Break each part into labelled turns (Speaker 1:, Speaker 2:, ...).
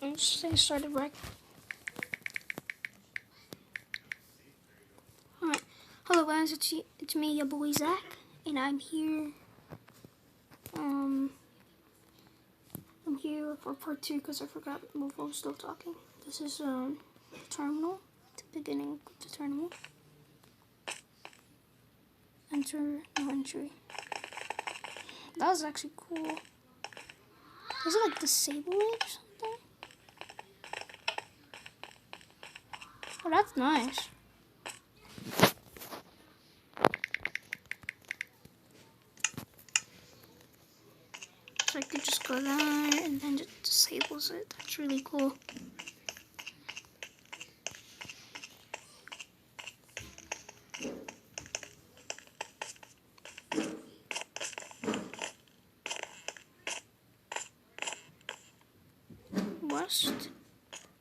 Speaker 1: Let's say started right. Alright. Hello guys, it's me, your boy Zach, and I'm here. I'm here for part 2 because I forgot Willfuls was still talking. This is the terminal, the beginning of the terminal. Enter, no entry. That was actually cool. Is it like disable it or something? Oh, that's nice. So I could just go there and then it disables it. That's really cool. West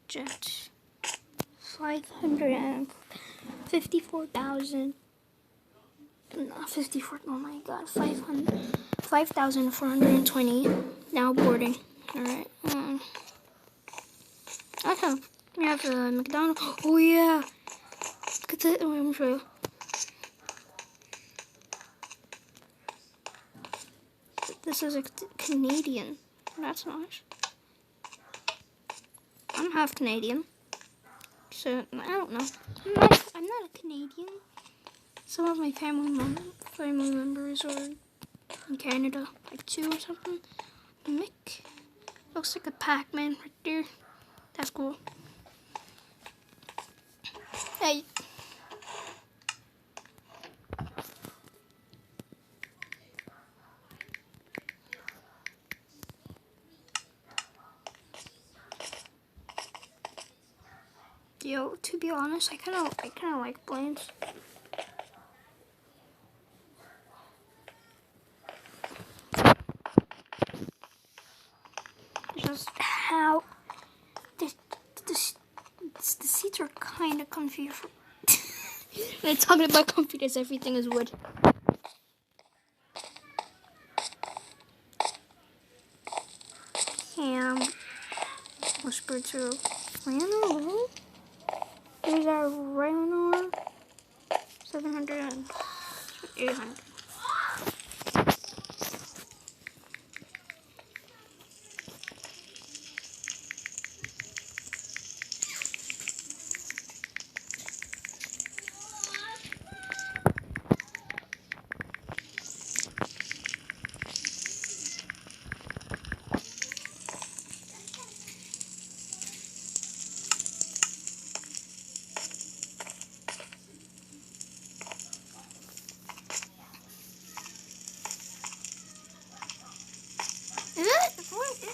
Speaker 1: Jet 554,000. Not 54. Oh my god, 5,420. Now boarding. All right. We have McDonald's. Oh yeah. Look at that. Oh, let me show you. This is a Canadian. That's nice. I'm half Canadian, so I don't know. I'm not a Canadian. Some of my family members are in Canada, like 2 or something. Mick looks like a Pac-Man right there. That's cool. Hey. Yo, to be honest, I kind of like planes. Just how the seats are kind of comfy. When I'm talking about comfiness, everything is wood. Whisper to Rhino. There's our Rhino 700 and 800.